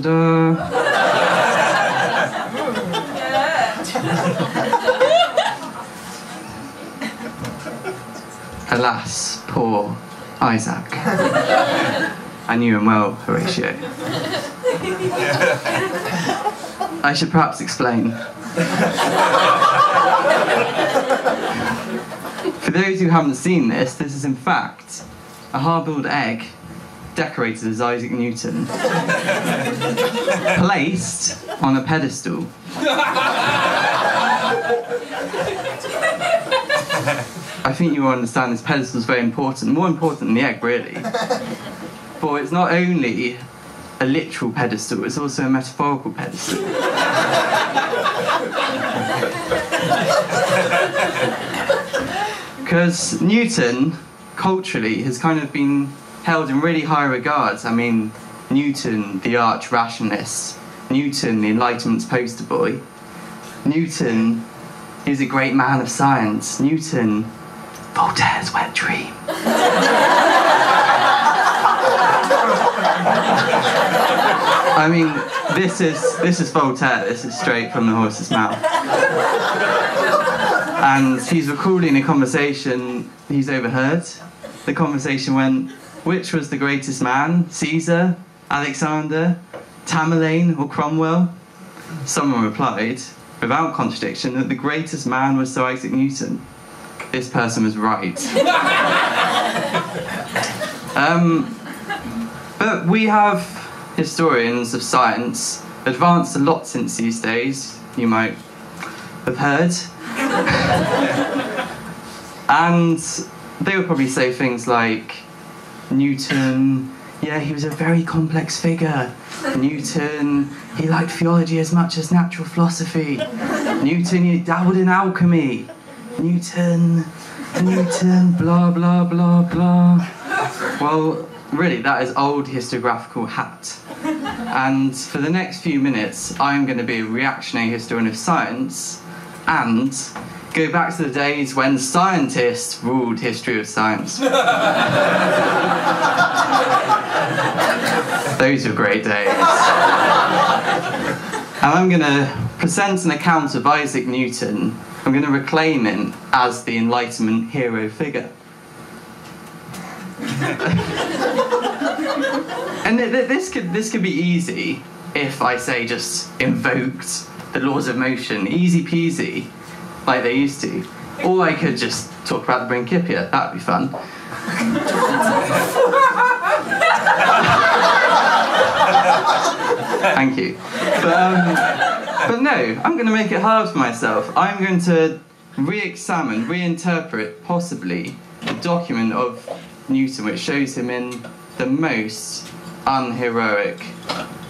Ta-da! Alas, poor Isaac. I knew him well, Horatio. I should perhaps explain. For those who haven't seen this, this is in fact a hard-boiled egg decorated as Isaac Newton, placed on a pedestal. I think you will understand this pedestal is very important, more important than the egg, really. For it's not only a literal pedestal, it's also a metaphorical pedestal. Because Newton, culturally, has kind of been held in really high regards. I mean, Newton, the arch rationalist. Newton, the Enlightenment's poster boy. Newton, he's a great man of science. Newton, Voltaire's wet dream. I mean, this is Voltaire. This is straight from the horse's mouth. And he's recalling a conversation he's overheard. The conversation went, which was the greatest man? Caesar, Alexander, Tamerlane, or Cromwell? Someone replied, without contradiction, that the greatest man was Sir Isaac Newton. This person was right. But we have historians of science advanced a lot since these days, you might have heard. And they would probably say things like, Newton, yeah, he was a very complex figure. Newton, he liked theology as much as natural philosophy. Newton, he dabbled in alchemy. Newton, blah, blah, blah, blah. Well, really, that is old historiographical hat. And for the next few minutes, I'm going to be a reactionary historian of science and go back to the days when scientists ruled history of science. Those were great days. And I'm going to present an account of Isaac Newton. I'm going to reclaim him as the Enlightenment hero figure. And this could be easy if I say just invoked the laws of motion, easy peasy, like they used to. Or I could just talk about the Principia, that'd be fun. Thank you. But no, I'm going to make it hard for myself. I'm going to re-examine, reinterpret, possibly, a document of Newton which shows him in the most unheroic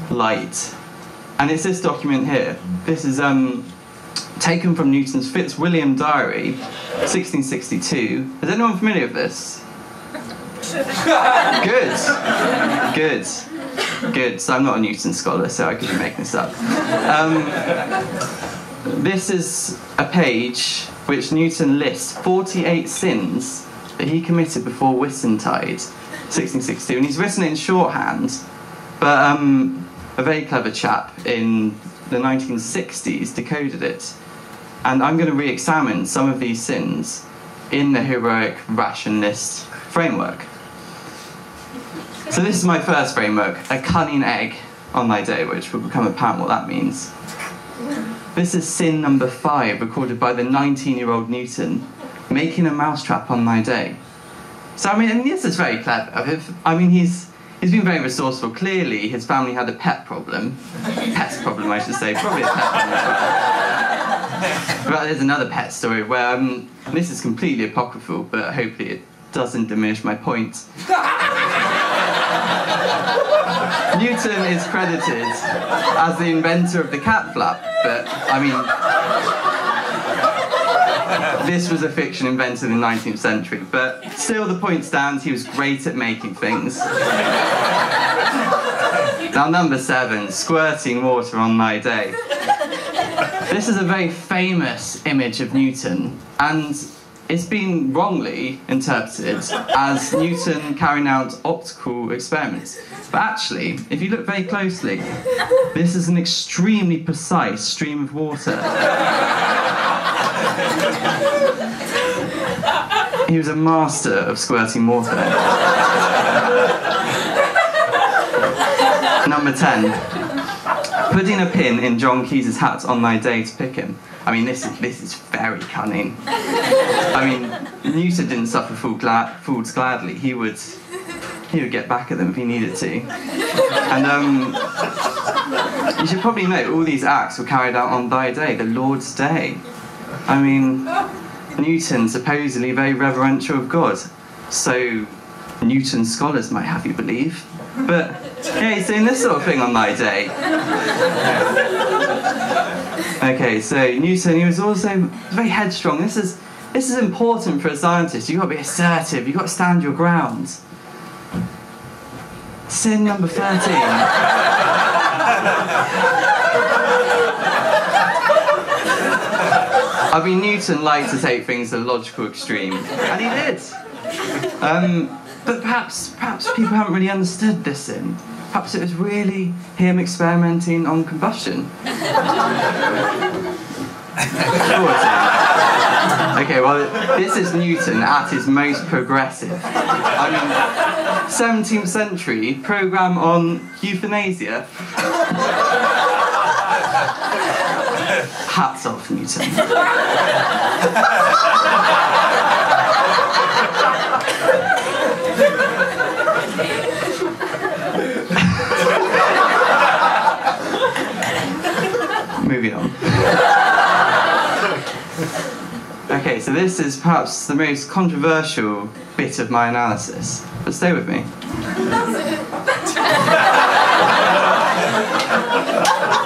light. And it's this document here. This is taken from Newton's Fitzwilliam diary, 1662. Is anyone familiar with this? Good. So I'm not a Newton scholar, so I could be making this up. This is a page which Newton lists 48 sins that he committed before Whitsuntide, 1662, and he's written it in shorthand, but a very clever chap in the 1960s decoded it. And I'm going to re-examine some of these sins in the heroic rationalist framework. So this is my first framework, a cunning egg on thy day, which will become apparent what that means. This is sin number 5, recorded by the 19-year-old Newton, making a mousetrap on thy day. So, I mean, this is very clever. I mean, he's been very resourceful. Clearly, his family had a pet problem. Pest problem, I should say. Probably a pet problem. But there's another pet story where, this is completely apocryphal, but hopefully it doesn't diminish my point. Newton is credited as the inventor of the cat flap, but, I mean, this was a fiction invented in the 19th century, but still the point stands, he was great at making things. Now, number 7, squirting water on thy day. This is a very famous image of Newton, and it's been wrongly interpreted as Newton carrying out optical experiments. But actually, if you look very closely, this is an extremely precise stream of water. He was a master of squirting water. Number 10. Putting a pin in John Keyes' hat on thy day to pick him. I mean, this is very cunning. I mean, Newton didn't suffer fools gladly. He would get back at them if he needed to. And you should probably know all these acts were carried out on thy day, the Lord's day. I mean, Newton supposedly very reverential of God, so Newton scholars might have you believe. But yeah, he's doing this sort of thing on thy day. Okay, so Newton, he was also very headstrong. This is important for a scientist. You've got to be assertive. You've got to stand your ground. Sin number 13. I mean, Newton liked to take things to the logical extreme, and he did. But perhaps people haven't really understood this sin. Perhaps it was really him experimenting on combustion. Okay, well, this is Newton at his most progressive. I mean, 17th century programme on euthanasia. Hats off, Newton. Moving on. Okay, so this is perhaps the most controversial bit of my analysis, but stay with me.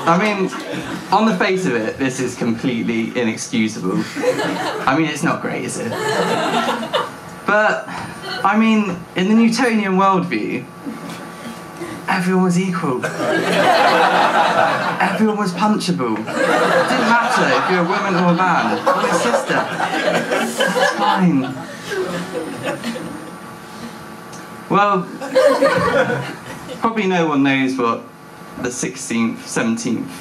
I mean, on the face of it, this is completely inexcusable. I mean, it's not great, is it? But, I mean, in the Newtonian worldview, everyone was equal. Everyone was punchable. It didn't matter if you're a woman or a man, or a sister. It's fine. Well, probably no one knows what the 16th, 17th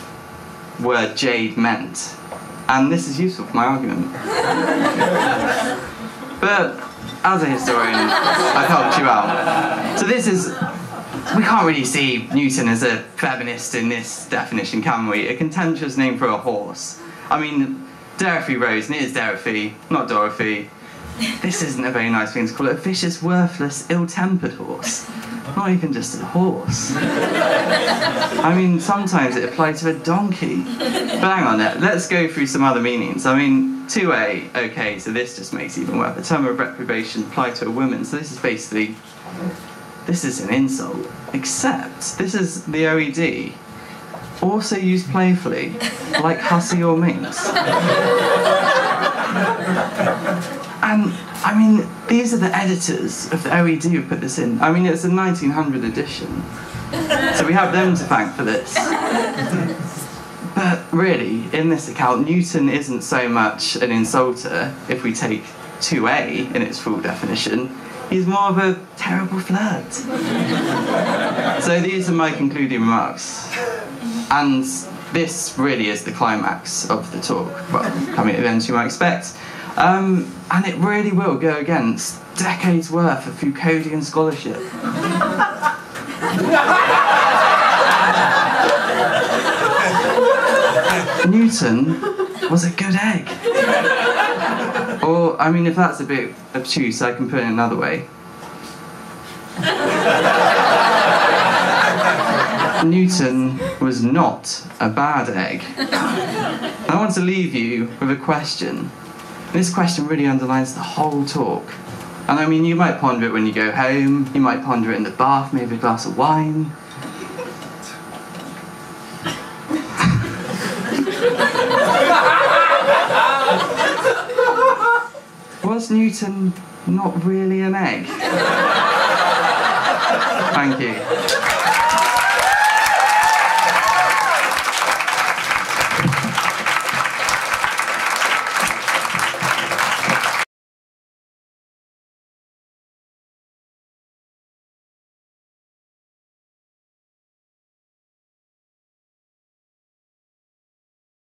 word jade meant. And this is useful for my argument. But as a historian, I've helped you out. So we can't really see Newton as a feminist in this definition, can we? A contentious name for a horse. I mean, Dorothy Rose, and it is Dorothy, not Dorothy. This isn't a very nice thing to call it. A vicious, worthless, ill-tempered horse. Not even just a horse. I mean, sometimes it applied to a donkey. But hang on, let's go through some other meanings. I mean, 2A, okay, so this just makes it even worse. The term of reprobation applied to a woman, so this is basically... This is an insult, except this is the OED, also used playfully, like hussy or minx. And, I mean, these are the editors of the OED who put this in. I mean, it's a 1900 edition, so we have them to thank for this. But really, in this account, Newton isn't so much an insulter, if we take 2A in its full definition. He's more of a terrible flirt. So these are my concluding remarks. And this really is the climax of the talk. Well, coming at the end as you might expect. And it really will go against decades worth of Foucauldian scholarship. Newton was a good egg. Or, I mean, if that's a bit obtuse, I can put it another way. Newton was not a bad egg. I want to leave you with a question. This question really underlines the whole talk. And I mean, you might ponder it when you go home, you might ponder it in the bath, maybe a glass of wine. Was Newton not really an egg? Thank you.